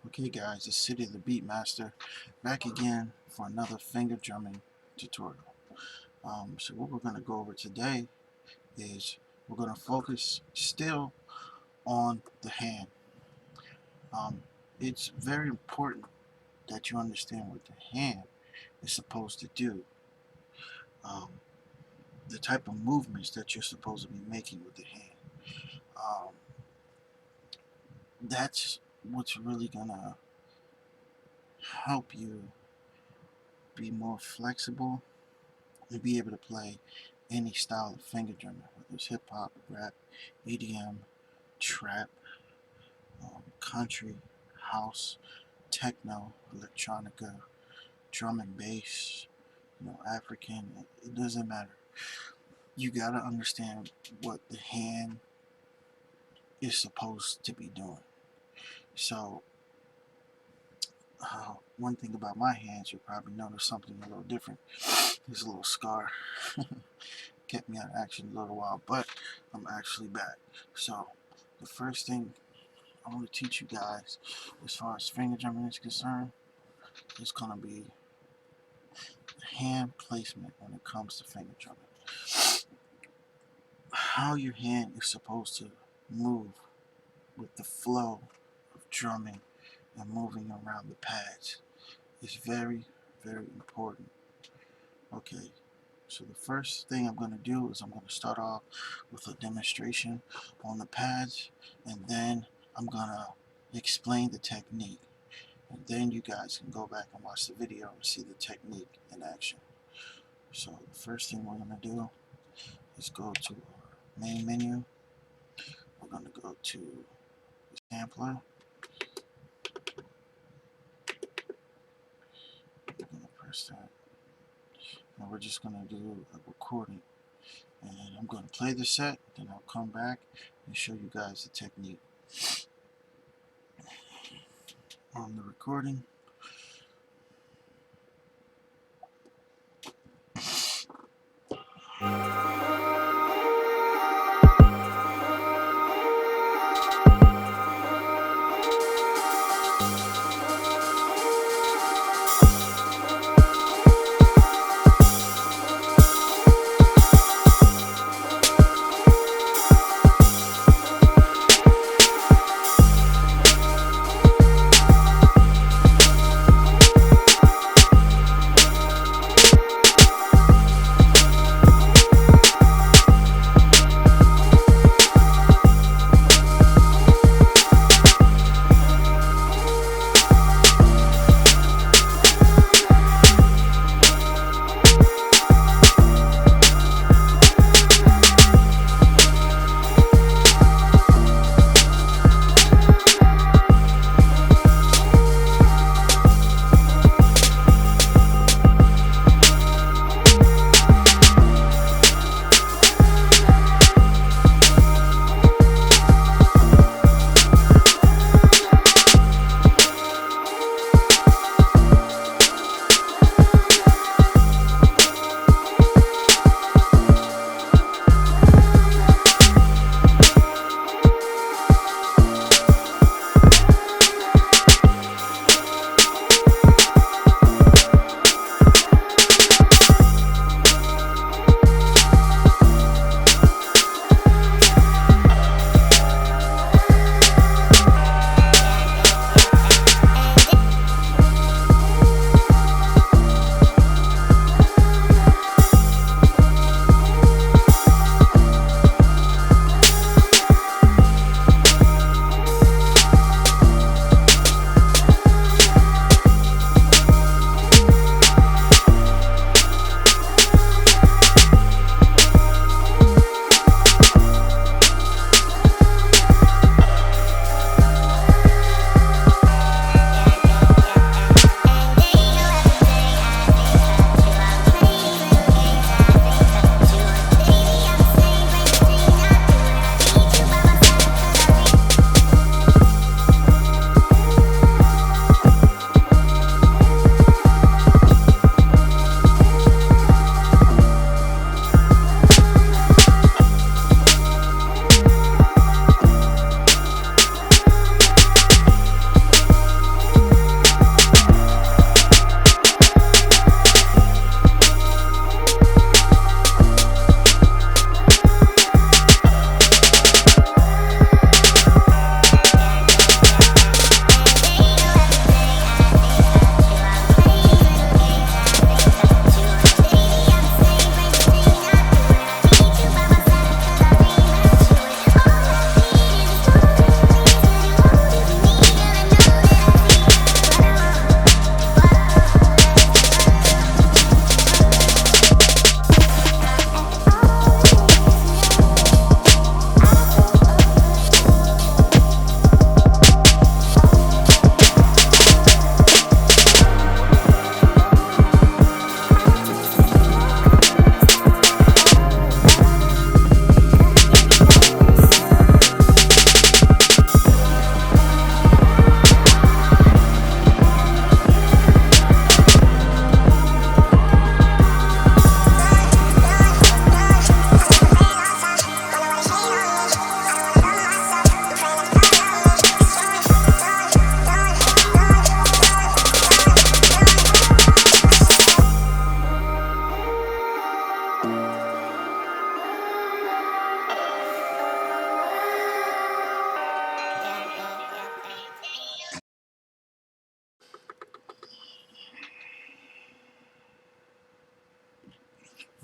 Okay guys, it's City of the Beat Master back again for another finger drumming tutorial. So what we're going to go over today is we're going to focus still on the hand. It's very important that you understand what the hand is supposed to do. The type of movements that you're supposed to be making with the hand. That's what's really going to help you be more flexible and be able to play any style of finger drumming, whether it's hip hop, rap, EDM, trap, country, house, techno, electronica, drum and bass, African. It doesn't matter. You gotta understand what the hand is supposed to be doing. So, one thing about my hands, you'll probably notice something a little different. There's a little scar. Kept me out of action a little while, but I'm actually back. So the first thing I want to teach you guys as far as finger drumming is concerned is going to be hand placement when it comes to finger drumming. How your hand is supposed to move with the flow of drumming and moving around the pads is very, very important. Okay, so the first thing I'm going to do is I'm going to start off with a demonstration on the pads, and then I'm going to explain the technique. And then you guys can go back and watch the video and see the technique in action. So the first thing we're going to do is go to our main menu. We're going to go to the sampler. We're going to press that. And we're just going to do a recording. And I'm going to play the set, then I'll come back and show you guys the technique. On the recording.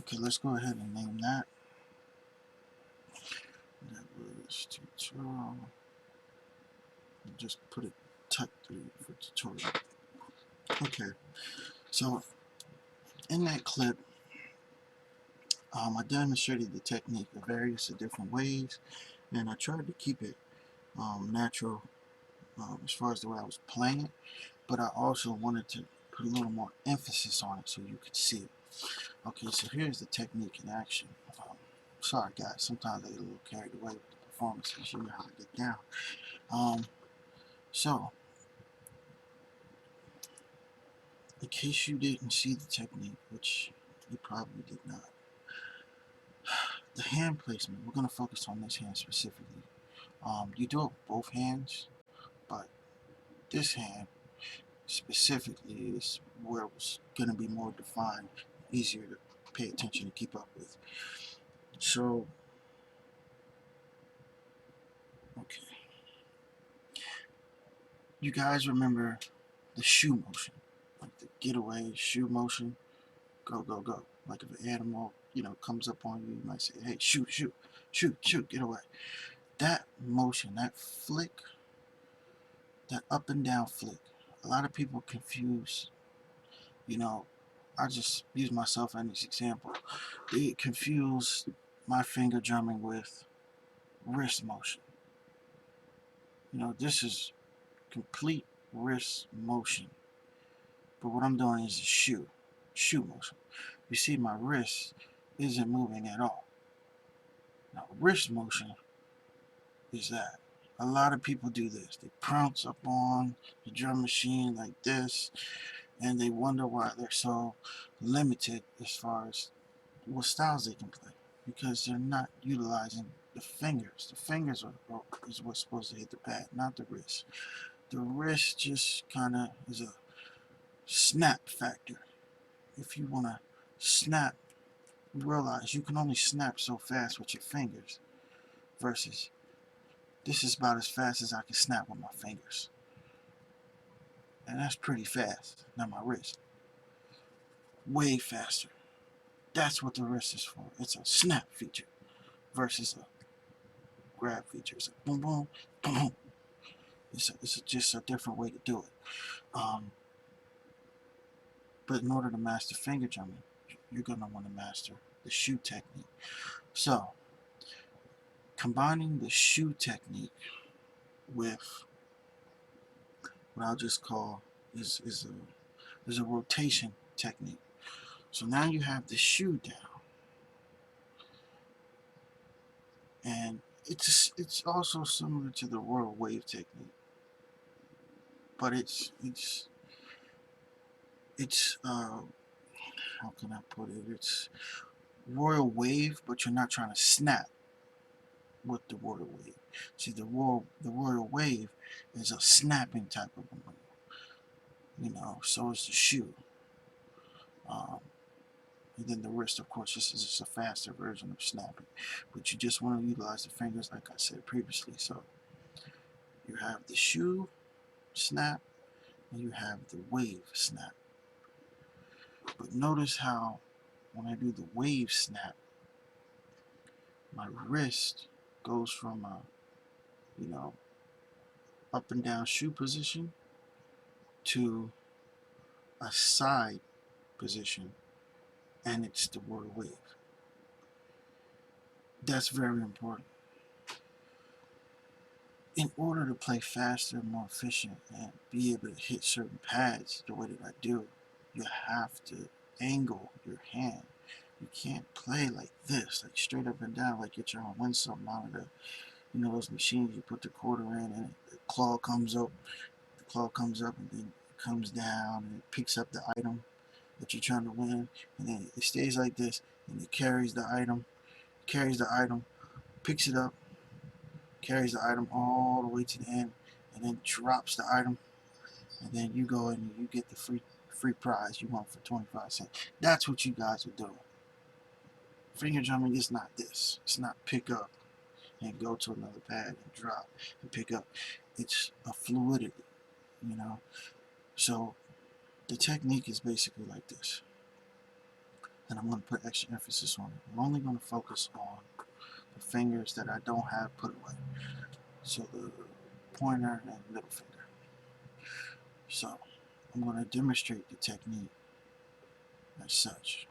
Okay, let's go ahead and name that. That was tutorial. Just put it Tech 3 for tutorial. Okay, so in that clip, I demonstrated the technique of various different ways, and I tried to keep it natural as far as the way I was playing it, but I also wanted to put a little more emphasis on it so you could see it. Okay, so here's the technique in action. Sorry guys, sometimes I get a little carried away with the performances. You know how to get down. So, in case you didn't see the technique, which you probably did not, the hand placement, we're going to focus on this hand specifically. You do it with both hands, but this hand specifically is where it was going to be more defined, easier to pay attention to keep up with. So, okay. You guys remember the shoe motion, like the getaway shoe motion, go, go, go. Like if an animal, comes up on you, you might say, hey, shoot, shoot, shoot, shoot, get away. That motion, that flick, that up and down flick, a lot of people confuse, I just use myself as an example. They confuse my finger drumming with wrist motion. This is complete wrist motion. But what I'm doing is a shoe motion. You see my wrist isn't moving at all. Now wrist motion is that. A lot of people do this. They pounce up on the drum machine like this, and they wonder why they're so limited as far as what styles they can play, because they're not utilizing the fingers. The fingers is what's supposed to hit the pad, not the wrist. The wrist just kind of is a snap factor. If you want to snap, realize you can only snap so fast with your fingers, versus this is about as fast as I can snap with my fingers. And that's pretty fast. Not my wrist. Way faster. That's what the wrist is for. It's a snap feature versus a grab feature. It's a boom, boom, boom, boom. It's just a different way to do it. But in order to master finger drumming, you're going to want to master the shoe technique. So, combining the shoe technique with what I'll just call is a rotation technique. So now you have the shoe down, and it's also similar to the royal wave technique, but it's how can I put it? It's royal wave, but you're not trying to snap with the royal wave. See, the royal wave is a snapping type of move, so is the shoe. And then the wrist, of course, is just a faster version of snapping. But you just want to utilize the fingers, like I said previously. So you have the shoe snap, and you have the wave snap. But notice how when I do the wave snap, my wrist goes from a, up and down shoe position to a side position, and it's the royal wave. That's very important. In order to play faster, more efficient, and be able to hit certain pads the way that I do, you have to angle your hand. You can't play like this, like straight up and down, like you're on a windsaw monitor. Those machines you put the quarter in and the claw comes up. The claw comes up and then it comes down and it picks up the item that you're trying to win, and then it stays like this and it carries the item, picks it up, carries the item all the way to the end, and then drops the item, and then you go and you get the free prize you want for 25 cents. That's what you guys are doing. Finger drumming is not this. It's not pick up and go to another pad and drop and pick up. It's a fluidity, So the technique is basically like this. and I'm going to put extra emphasis on it. I'm only going to focus on the fingers that I don't have put away. So the pointer and middle finger. So I'm going to demonstrate the technique as such.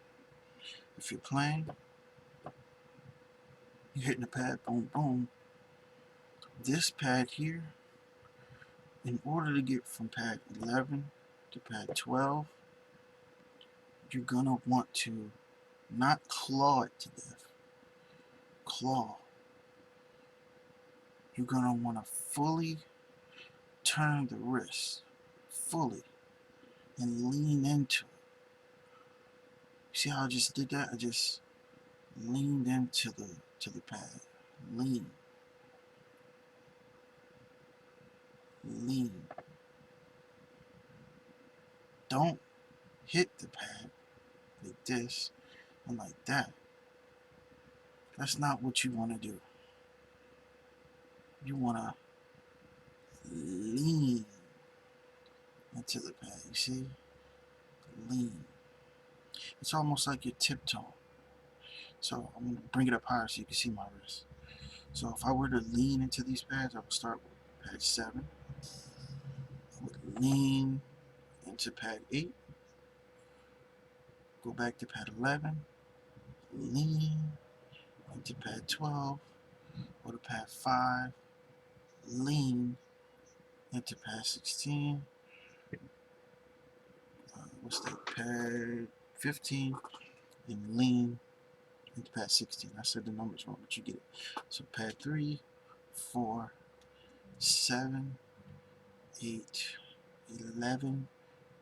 If you're playing, you're hitting the pad, boom, boom. This pad here, in order to get from pad 11 to pad 12, you're going to want to not claw it to death. Claw. You're going to want to fully turn the wrist. Fully. And lean into it. See how I just did that? I just leaned into the pad. Lean. Lean. Don't hit the pad like this and like that. That's not what you want to do. You want to lean into the pad. You see? Lean. It's almost like you're tiptoeing. So I'm going to bring it up higher so you can see my wrist. So if I were to lean into these pads, I would start with pad 7. I would lean into pad 8. Go back to pad 11. Lean into pad 12. Go to pad 5. Lean into pad 16. What's that? Pad 15. And lean into pad 16. I said the numbers wrong, but you get it. So pad 3, 4, 7, 8, 11,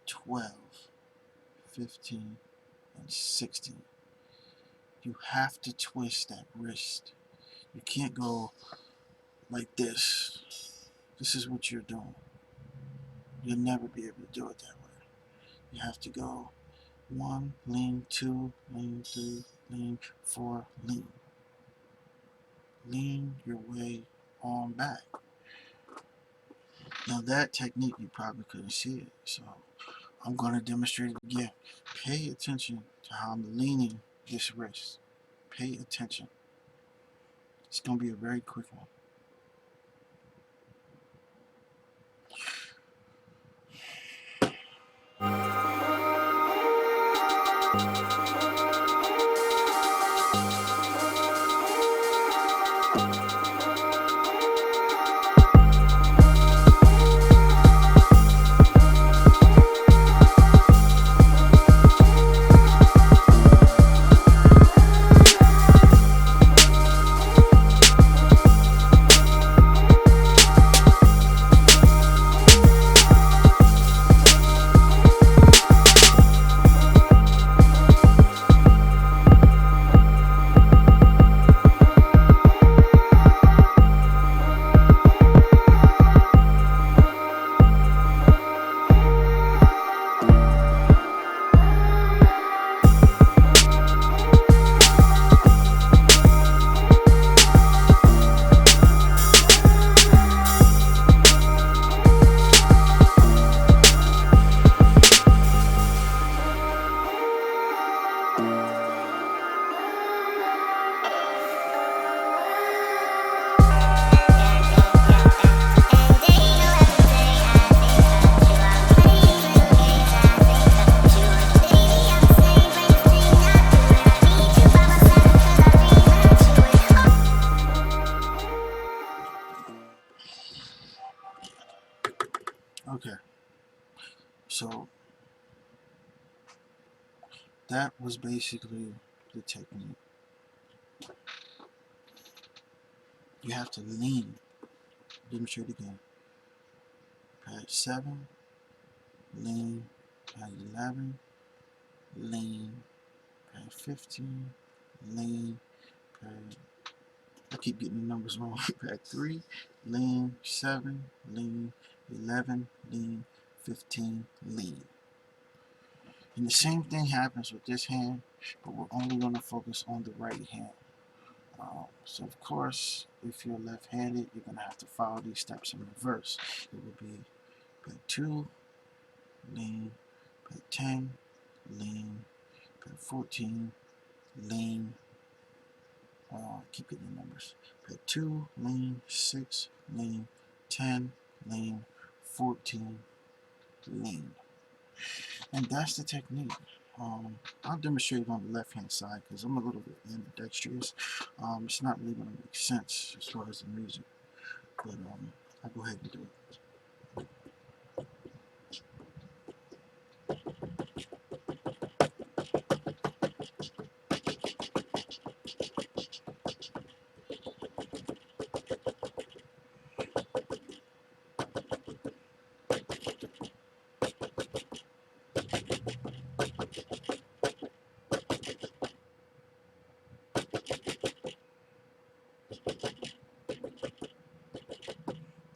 12, 15, and 16. You have to twist that wrist. You can't go like this. This is what you're doing. You'll never be able to do it that way. You have to go 1, lean, 2, lean, 3, lean, 4, lean. Lean your way on back. Now that technique you probably couldn't see it, so I'm going to demonstrate it again. Pay attention to how I'm leaning this wrist. Pay attention. It's going to be a very quick one. Okay, so that was basically the technique. You have to lean. Demonstrate again. Pad 7, lean. Pad 11, lean. Pad 15, lean. Pad, I keep getting the numbers wrong. Pad 3, lean. 7, lean. 11, lean. 15, lean. And the same thing happens with this hand, but we're only going to focus on the right hand. So of course, if you're left-handed, you're going to have to follow these steps in reverse. It would be pad 2, lean, pad 10, lean, pad 14, lean, keep getting the numbers, pad 2, lean, 6, lean, 10, lean, 14, lean. And that's the technique. I'll demonstrate it on the left hand side because I'm a little bit ambidextrous. It's not really going to make sense as far as the music, but I'll go ahead and do it.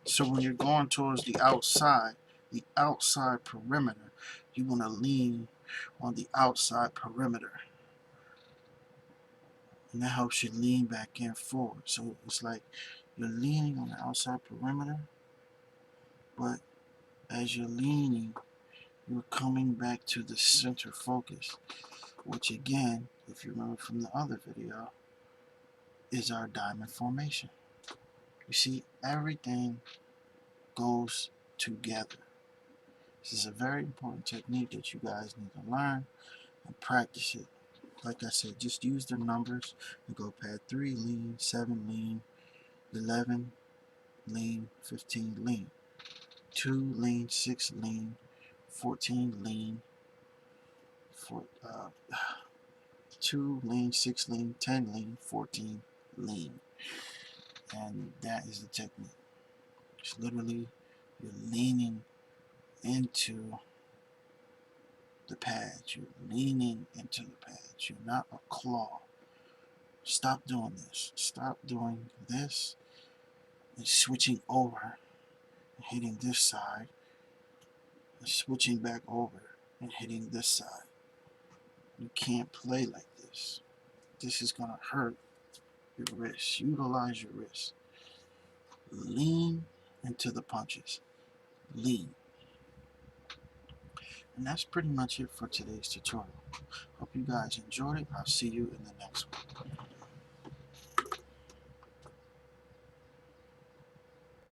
So when you're going towards the outside perimeter, you want to lean on the outside perimeter. And that helps you lean back in forward. So it's like you're leaning on the outside perimeter, but as you're leaning, you're coming back to the center focus, which again, if you remember from the other video, is our diamond formation. You see, everything goes together. This is a very important technique that you guys need to learn and practice it. Like I said, just use the numbers and go pad 3, lean, 7, lean, 11, lean, 15, lean, 2, lean, 6, lean, 14, lean, 2, lean, 6, lean, 10, lean, 14, lean. And that is the technique. It's literally, you're leaning into the pads. You're leaning into the pads. You're not a claw. Stop doing this. Stop doing this and switching over and hitting this side and switching back over and hitting this side. You can't play like this. This is going to hurt your wrist. Utilize your wrist. Lean into the punches. Lean. And that's pretty much it for today's tutorial. Hope you guys enjoyed it. I'll see you in the next one.